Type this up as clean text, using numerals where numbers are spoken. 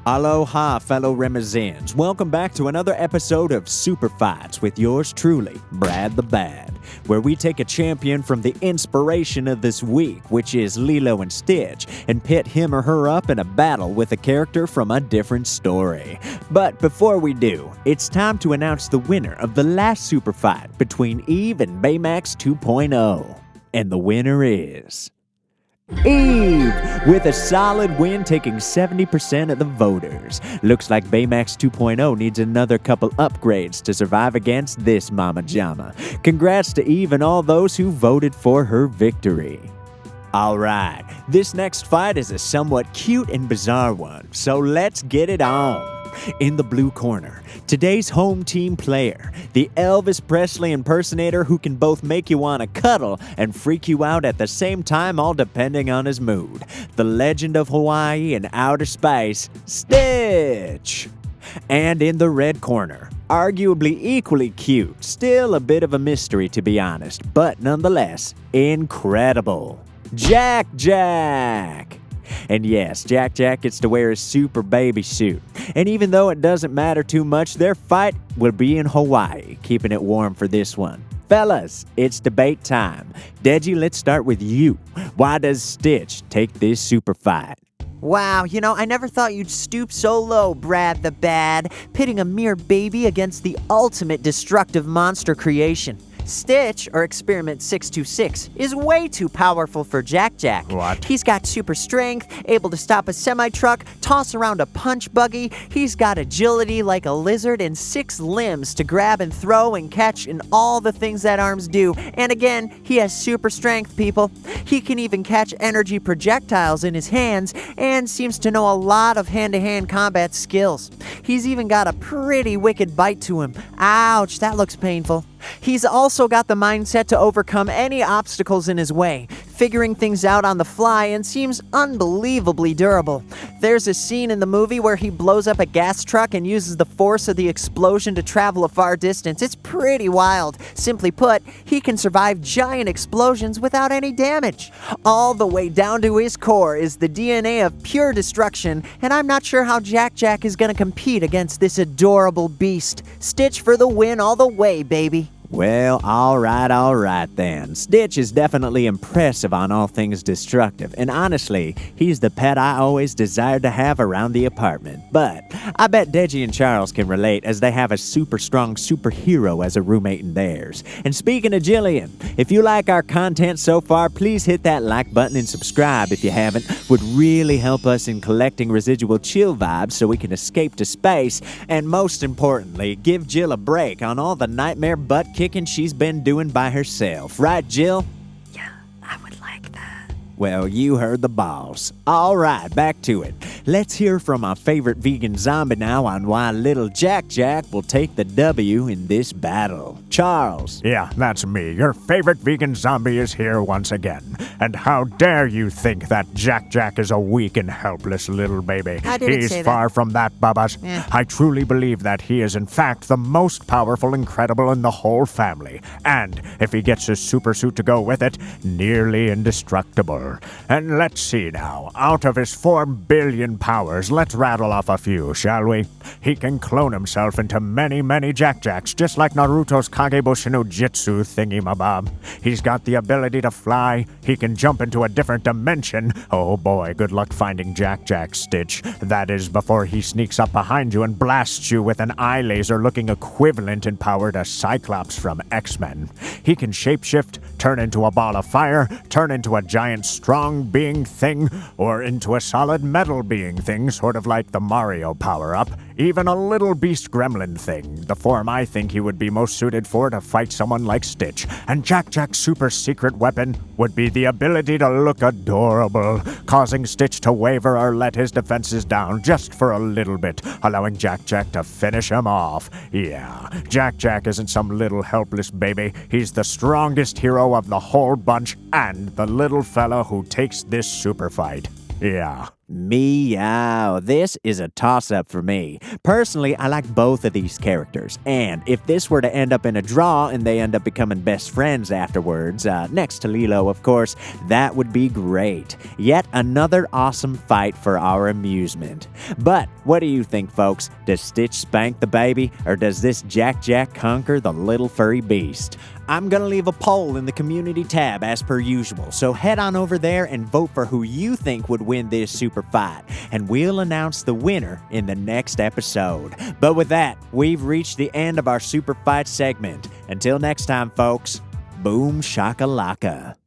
Aloha, fellow Remazins. Welcome back to another episode of Super Fights with yours truly, Brad the Bad, where we take a champion from the inspiration of this week, which is Lilo and Stitch, and pit him or her up in a battle with a character from a different story. But before we do, it's time to announce the winner of the last Super Fight between Eve and Baymax 2.0. And the winner is Eve, with a solid win taking 70% of the voters. Looks like Baymax 2.0 needs another couple upgrades to survive against this Mama Jama. Congrats to Eve and all those who voted for her victory. Alright, this next fight is a somewhat cute and bizarre one, so let's get it on. In the blue corner, today's home team player, the Elvis Presley impersonator who can both make you want to cuddle and freak you out at the same time, all depending on his mood. The legend of Hawaii and outer space, Stitch. And in the red corner, arguably equally cute, still a bit of a mystery to be honest, but nonetheless, incredible, Jack Jack. And yes, Jack Jack gets to wear his super baby suit. And even though it doesn't matter too much, their fight will be in Hawaii, keeping it warm for this one. Fellas, it's debate time. Deji, let's start with you. Why does Stitch take this super fight? Wow, I never thought you'd stoop so low, Brad the Bad, pitting a mere baby against the ultimate destructive monster creation. Stitch, or Experiment 626, is way too powerful for Jack Jack. What? He's got super strength, able to stop a semi-truck, toss around a punch buggy. He's got agility like a lizard and 6 limbs to grab and throw and catch and all the things that arms do. And again, he has super strength, people. He can even catch energy projectiles in his hands and seems to know a lot of hand-to-hand combat skills. He's even got a pretty wicked bite to him. Ouch, that looks painful. He's also got the mindset to overcome any obstacles in his way, figuring things out on the fly, and seems unbelievably durable. There's a scene in the movie where he blows up a gas truck and uses the force of the explosion to travel a far distance. It's pretty wild. Simply put, he can survive giant explosions without any damage. All the way down to his core is the DNA of pure destruction, and I'm not sure how Jack Jack is going to compete against this adorable beast. Stitch for the win all the way, baby. Well, alright then. Stitch is definitely impressive on all things destructive, and honestly, he's the pet I always desired to have around the apartment. But I bet Deji and Charles can relate, as they have a super strong superhero as a roommate in theirs. And speaking of Jillian, if you like our content so far, please hit that like button and subscribe if you haven't. Would really help us in collecting residual chill vibes so we can escape to space, and most importantly, give Jill a break on all the nightmare butt kicking she's been doing by herself. Right, Jill? Yeah, I would like that. Well, you heard the boss. All right, back to it. Let's hear from our favorite vegan zombie now on why little Jack Jack will take the W in this battle. Charles. Yeah, that's me. Your favorite vegan zombie is here once again. And how dare you think that Jack Jack is a weak and helpless little baby? I didn't He's say that. far from that, Bubbas. Yeah. I truly believe that he is in fact the most powerful incredible in the whole family. And if he gets his super suit to go with it, nearly indestructible. And let's see now. Out of his 4 billion powers, let's rattle off a few, shall we? He can clone himself into many, many Jack Jacks, just like Naruto's Kagebushin no Jitsu thingy-mabob. He's got the ability to fly. He can jump into a different dimension. Oh boy, good luck finding Jack Jack, Stitch. That is, before he sneaks up behind you and blasts you with an eye laser looking equivalent in power to Cyclops from X-Men. He can shapeshift, turn into a ball of fire, turn into a giant strong being thing, or into a solid metal being thing, sort of like the Mario power-up. Even a little beast gremlin thing, the form I think he would be most suited for to fight someone like Stitch. And Jack Jack's super secret weapon would be the ability to look adorable, causing Stitch to waver or let his defenses down just for a little bit, allowing Jack Jack to finish him off. Yeah, Jack Jack isn't some little helpless baby. He's the strongest hero of the whole bunch and the little fella who takes this super fight. Yeah. Meow. This is a toss-up for me. Personally, I like both of these characters, and if this were to end up in a draw and they end up becoming best friends afterwards, next to Lilo, of course, that would be great. Yet another awesome fight for our amusement. But what do you think, folks? Does Stitch spank the baby, or does this Jack conquer the little furry beast? I'm going to leave a poll in the community tab as per usual, so head on over there and vote for who you think would win this super fight, and we'll announce the winner in the next episode. But with that, we've reached the end of our super fight segment. Until next time, folks, boom shakalaka.